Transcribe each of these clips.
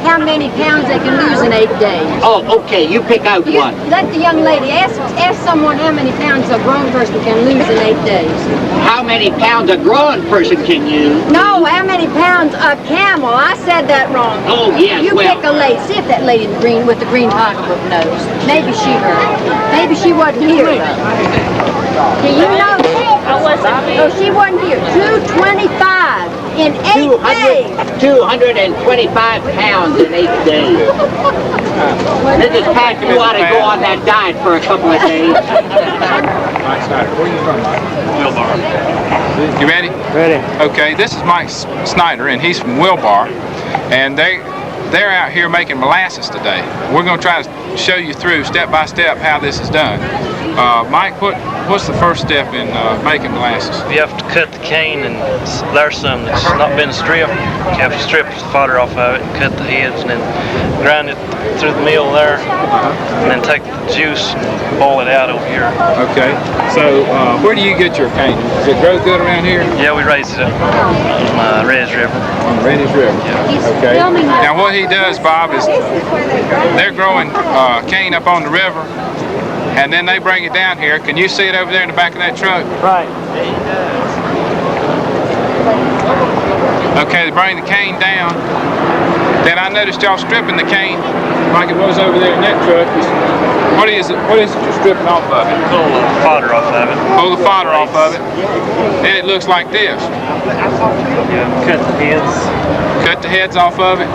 how many pounds they can lose in 8 days. Oh, okay, you pick out one. Let the young lady ask someone how many pounds a grown person can lose in 8 days. How many pounds a grown person can use? No, how many pounds a camel? I said that wrong. Oh, yes, You pick a lady. See if that lady in the green with the green pocketbook knows. Maybe she heard. Maybe she wasn't here though. Do you know? I wasn't here. Oh, she wasn't here. 225 in 8 days. 225 pounds in 8 days. Mrs. Pat, you ought to go on that diet for a couple of days. Mike Snyder, where are you from, Mike? Wilbar. You ready? Ready. Okay, this is Mike Snyder, and he's from Wilbar, and they're out here making molasses today. We're going to try to show you through step by step how this is done. Mike, what's the first step in making molasses? You have to cut the cane, and there's some that's not been stripped. You have to strip the fodder off of it, and cut the heads, and then grind it through the mill there, and then take the juice and boil it out over here. Okay, so where do you get your cane? Does it grow good around here? Yeah, we raise it up on Red's River. On Red's River. Yeah. Okay. Now what he does, Bob, is they're growing cane up on the river, and then they bring it down here. Can you see it over there in the back of that truck? Right. Okay, they bring the cane down. Then I noticed y'all stripping the cane like it was over there in that truck. What is it you're stripping off of it? Pull the fodder off of it. Pull the fodder off of it. Then it looks like this. Yeah, cut the heads. Cut the heads off of it.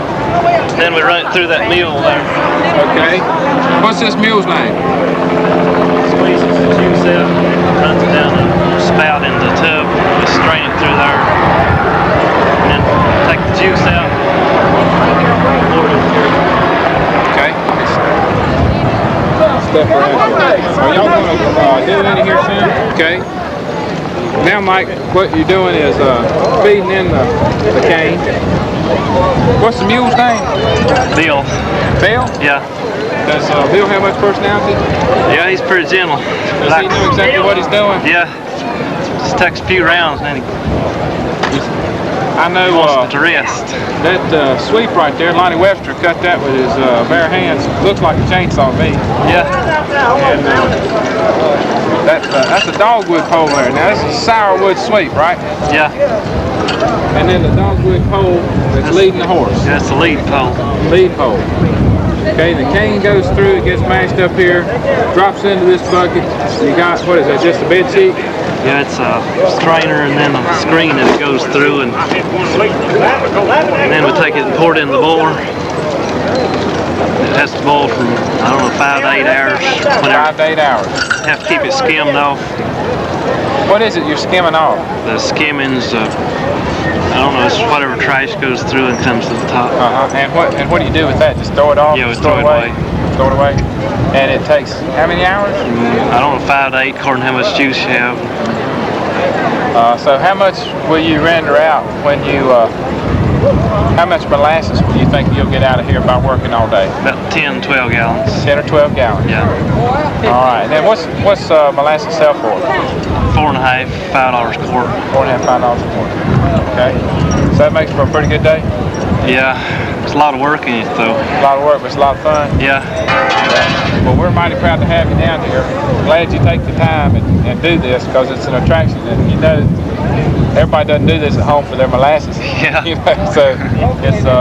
Then we run it through that mill there. Okay. What's this mule's name? Squeezes the juice out, runs it down the spout in the tub, we strain it through there, and then take the juice out. Okay. Step around. Are y'all going to do it in here soon? Okay. Now, Mike, what you're doing is feeding in the cane. What's the mule's name? Bill. Bill? Yeah. Does Bill have much personality? Yeah, he's pretty gentle. Does he know exactly what he's doing? Yeah. Just takes a few rounds and then I know wants to rest. That sweep right there, Lonnie Webster cut that with his bare hands. Looks like a chainsaw to me. Yeah. And that's a dogwood pole there. Now this is a sourwood sweep, right? Yeah. And then the dogwood pole that's leading the horse. That's the lead pole. Lead pole. Okay, the cane goes through, it gets mashed up here, drops into this bucket. You got, what is that, just a bed sheet? Yeah, it's a strainer and then a screen that it goes through, and then we take it and pour it in the boiler. It has to boil from, I don't know, 5 to 8 hours. 5 to 8 hours. You have to keep it skimmed off. What is it you're skimming off? The skimming's, I don't know, it's whatever trash goes through and comes to the top. And what do you do with that? Just throw it off? Yeah, we throw it away. Throw it away. And it takes how many hours? I don't know, 5 to 8 according to how much juice you have. So how much will you render out when you, how much molasses do you think you'll get out of here by working all day? About 10, 12 gallons. 10 or 12 gallons? Yeah. All right. And then what's molasses sell for? $4.50, $5 a quart. $4.50, $5 a quart. Okay. So that makes for a pretty good day? Yeah. It's a lot of work in it though. A lot of work, but it's a lot of fun? Yeah. Well, we're mighty proud to have you down here. Glad you take the time and do this because it's an attraction. And you know, everybody doesn't do this at home for their molasses. Yeah. You know, so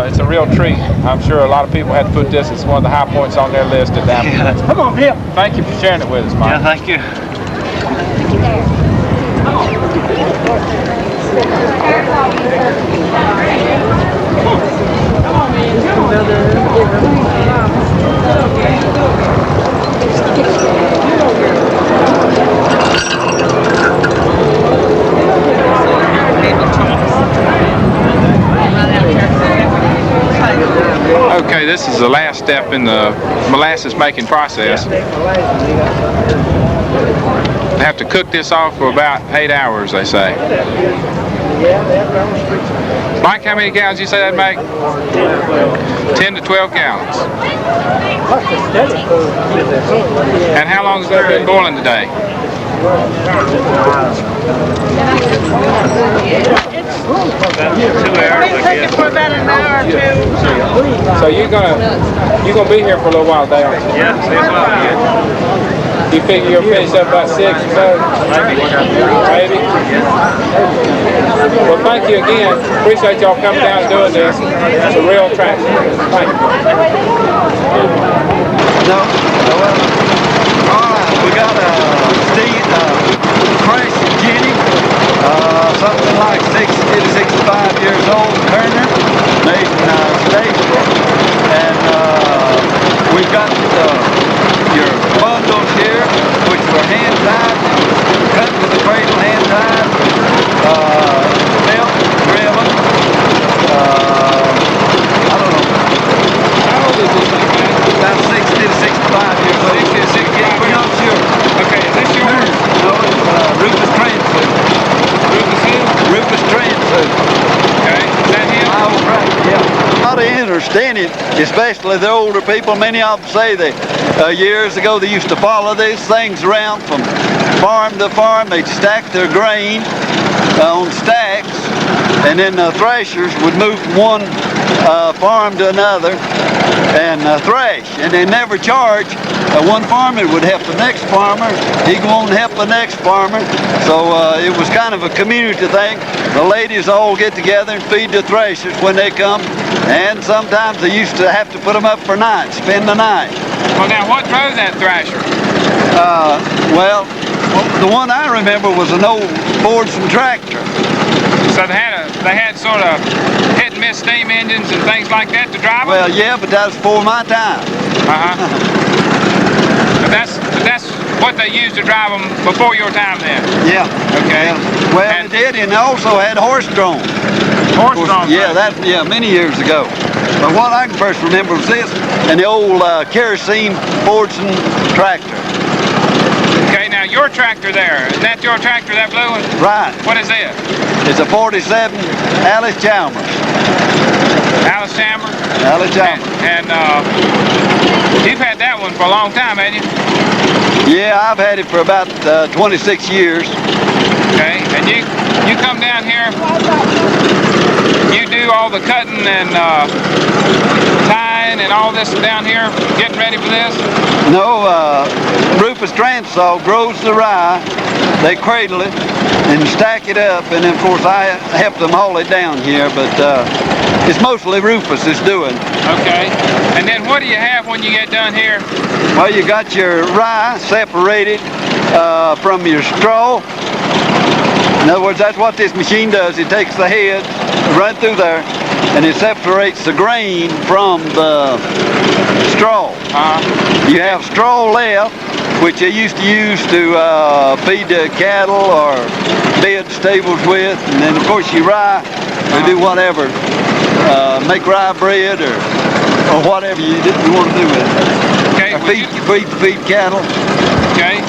it's a real treat. I'm sure a lot of people had to put this as one of the high points on their list at that. Yeah. Come on, Bill. Thank you for sharing it with us, Mike. Yeah, thank you. Okay, this is the last step in the molasses making process. They have to cook this off for about 8 hours, they say. Mike, how many gallons you say that'd make? 10 to 12 gallons. And how long has that been boiling today? About 2 hours, I guess. For about an hour or two. So you're gonna be here for a little while, Dale? Yeah, see if I'll be You figure you'll finish up about 6 or so? Maybe? Well, thank you again. Appreciate y'all coming down and doing this. It's a real attraction. Thank you. No. All right, we got Steve, Chris and Jenny, something like 60 to 65 years old, Turner, made in Statesboro. And we've got your bundles here, which were hand-tied, cut with the cradle hand-tied, belt, ribbon, I don't know. How old is this thing, man? About 60 to 65 years old. 60 to 65 We're not sure. Okay, is this yours? No, it's Rufus Transuit. Rufus who? Rufus Transuit. Okay, is that him? Oh, right, yeah. A lot of interest in it, especially the older people. Many of them say that years ago they used to follow these things around from farm to farm. They'd stack their grain on stacks, and then the threshers would move from one farm to another and thresh, and they never charge. One farmer would help the next farmer, he'd go on and help the next farmer. So it was kind of a community thing. The ladies all get together and feed the threshers when they come, and sometimes they used to have to put them up for night, spend the night. Well, now, what drove that thrasher? Well, the one I remember was an old Fordson tractor. So they had sort of hit and miss steam engines and things like that to drive them? Well, yeah, but that was before my time. But that's what they used to drive them before your time then? Yeah. Okay. Yeah. Well, And they did, and they also had horse-drawn. horse-drawn? Yeah, many years ago. But what I can first remember was this, and the old kerosene Fordson tractor. Okay, now your tractor there, is that your tractor, that blue one? Right. What is it? It's a 47 Alice Chalmers. Alice Chalmers? Alice Chalmers. And you've had that one for a long time, haven't you? Yeah, I've had it for about 26 years. Okay, and you come down here, you do all the cutting and tying and all this down here, getting ready for this? No, Rufus Transaw grows the rye, they cradle it and stack it up, and then of course I help them haul it down here, but it's mostly Rufus that's doing. Okay, and then what do you have when you get done here? Well, you got your rye separated from your straw. In other words, that's what this machine does. It takes the head, run through there, and it separates the grain from the straw. You have straw left, which they used to use to feed the cattle or bed stables with, and then of course your rye, they do whatever, make rye bread or whatever you want to do with it. Okay, Feed cattle. Okay.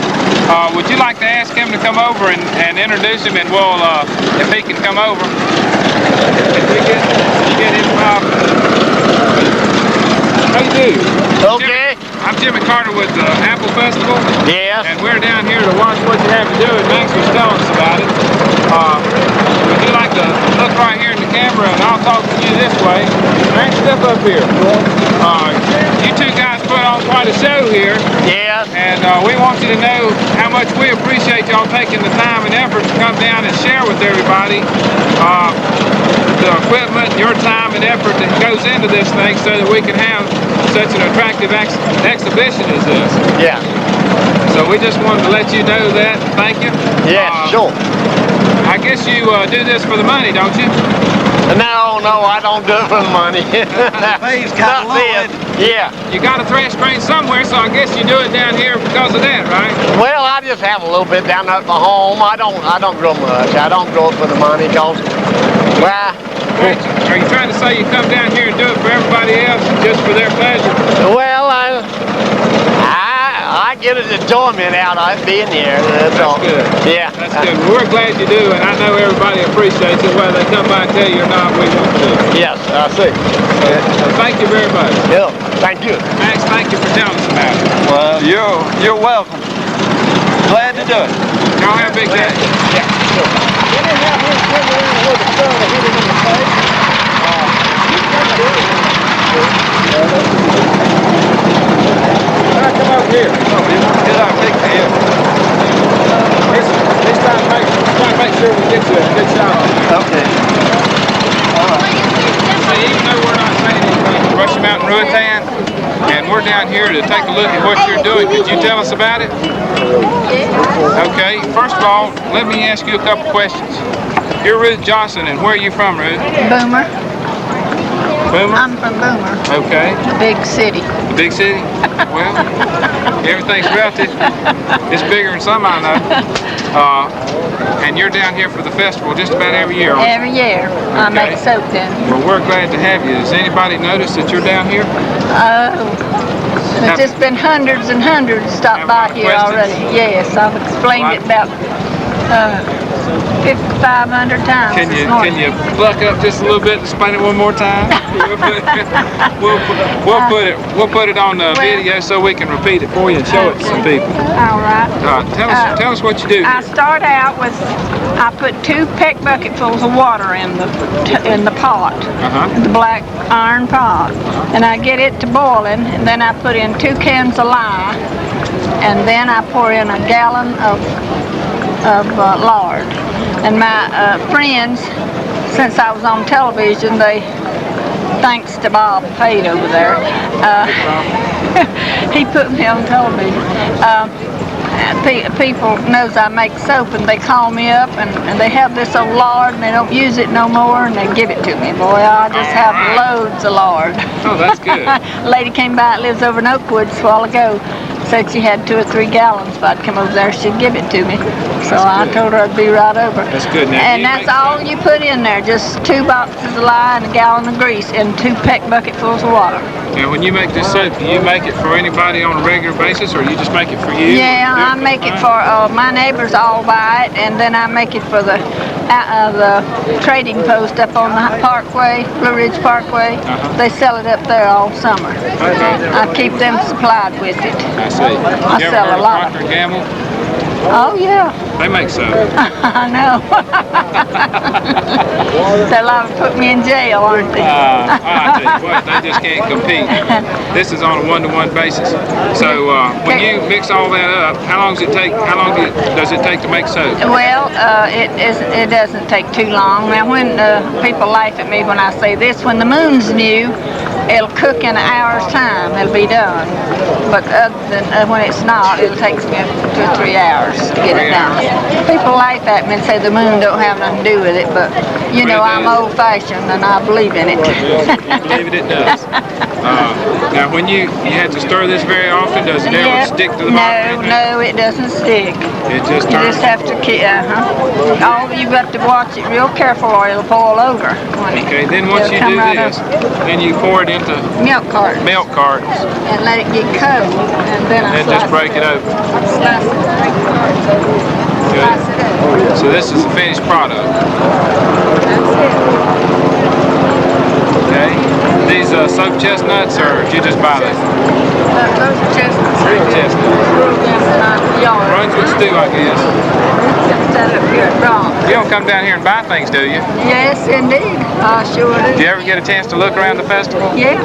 Would you like to ask him to come over and introduce him, and we'll, if he can come over. If we get him, how you do? Okay. I'm Jimmy Carter with the Apple Festival. Yes. And we're down here to watch what you have to do, and Max was telling us about it. Would you like to look right here in the camera, and I'll talk to you this way. Max, step up here. You two guys put on quite a show here. Yes. And we want you to know how much we appreciate y'all taking the time and effort to come down and share with everybody the equipment, your time and effort that goes into this thing so that we can have such an attractive exhibition as this. Yeah. So we just wanted to let you know that. Thank you. Yes, sure. I guess you do this for the money, don't you? No, I don't do it for the money. Pay's kind of low, isn't it? Yeah. You got a thresh crane somewhere, so I guess you do it down here because of that, right? Well, I just have a little bit down there at my home. I don't grow much. I don't grow it for the money, cause, well. Are you trying to say you come down here and do it for everybody else, just for their pleasure? Well, I get an enjoyment out of being here. That's all. Good. Yeah. That's good. Well, we're glad you do, and I know everybody appreciates it, whether they come by and tell you or not. We want to. Yes, I see. So thank you very much. Yeah. Thank you. Max, thank you for telling us about it. Well, you're welcome. Glad to do it. Y'all have a big day. Yeah. Sure. Come over here. Oh, he wants to get our picture here. He's trying to make sure we get you a good shot on it. Okay. All right. So even though we're not saying anything, Brushy Mountain Ruatan, and we're down here to take a look at what you're doing. Could you tell us about it? Okay, first of all, let me ask you a couple questions. You're Ruth Johnson, and where are you from, Ruth? Boomer. Boomer? I'm from Boomer. Okay. The big city. The big city? Well, everything's relative. It's bigger than some I know. And you're down here for the festival just about every year, aren't you? Every year. I make soap then. Well, we're glad to have you. Has anybody noticed that you're down here? There's just been hundreds and hundreds stopped by here already. Yes, I've explained it about 5,500 times. Can you pluck up just a little bit and explain it one more time? we'll put it on the video so we can repeat it for you and show it to some people. All right. Tell us what you do. I start out with, I put 2 peck bucketfuls of water in the pot, the black iron pot, and I get it to boiling, and then I put in 2 cans of lye, and then I pour in a gallon of lard. And my friends, since I was on television, thanks to Bob Pate over there, he put me on television. People knows I make soap, and they call me up, and they have this old lard, and they don't use it no more, and they give it to me. Boy, I just have loads of lard. Oh, that's good. A lady came by that lives over in Oakwoods a while ago. Said she had 2 or 3 gallons. If I'd come over there, she'd give it to me. So I told her I'd be right over. That's good. Now, and that's all you put in there, just 2 boxes of lye and a gallon of grease and 2 peck bucketfuls of water. Now, when you make this soap, do you make it for anybody on a regular basis, or you just make it for you? Yeah, I make it for my neighbors all buy it, and then I make it for the trading post up on the Parkway, Blue Ridge Parkway. They sell it up there all summer. Okay. I keep them supplied with it. I see. I You ever sell heard a of lot. Procter & Gamble? Oh yeah. They make soap. I know. They'll have to put me in jail, aren't they? I tell you what, they just can't compete. This is on a one-to-one basis. So when you mix all that up, how long does it take? How long does it take to make soap? Well, it doesn't take too long. Now, when people laugh at me when I say this, when the moon's new, it'll cook in an hour's time. It'll be done. But other than when it's not, it'll take me 2 or 3 hours to get it done. People laugh at me and say the moon don't have nothing to do with it, but you know I'm old-fashioned and I believe in it. You believe it does. Now, when you have to stir this very often, does it ever stick to the bottom? No, it doesn't stick. It just turns. You just have to keep. You got to watch it real careful, or it'll boil over. Okay, then once you do this, then you pour it into milk cartons. And let it get cold, and then I just break it open. Slice it, break the cartons open. Slice it open. So this is the finished product. That's it. Okay. These soap chestnuts, or you just buy them? Those are chestnuts. Chestnuts. Grew them in my yard. Brunswick stew, I guess. Set up here at Bronx. You don't come down here and buy things, do you? Yes, indeed. I sure do. Do you ever get a chance to look around the festival? Yeah,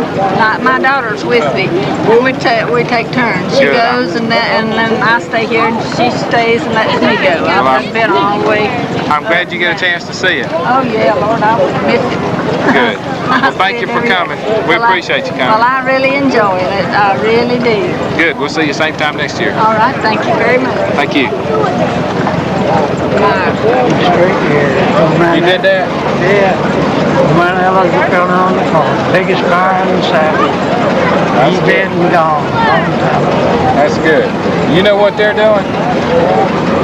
my daughter's with me. We take turns. She goes, and then I stay here, and she stays and lets me go. I've been all the way. I'm glad you get a chance to see it. Oh yeah, Lord, I would miss it. Good. Well, thank you for coming. We appreciate you coming. Well, I really enjoy it. I really do. Good. We'll see you same time next year. All right. Thank you very much. Thank you. Straight here. You did that? Yeah. One hell of a building on the corner. Biggest fire in the South. He's dead and gone. That's good. You know what they're doing?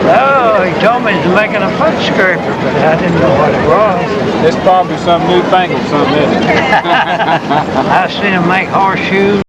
Oh, he told me he's making a foot scraper, but I didn't know what it was. It's probably some newfangled something, isn't it? I seen him make horseshoes.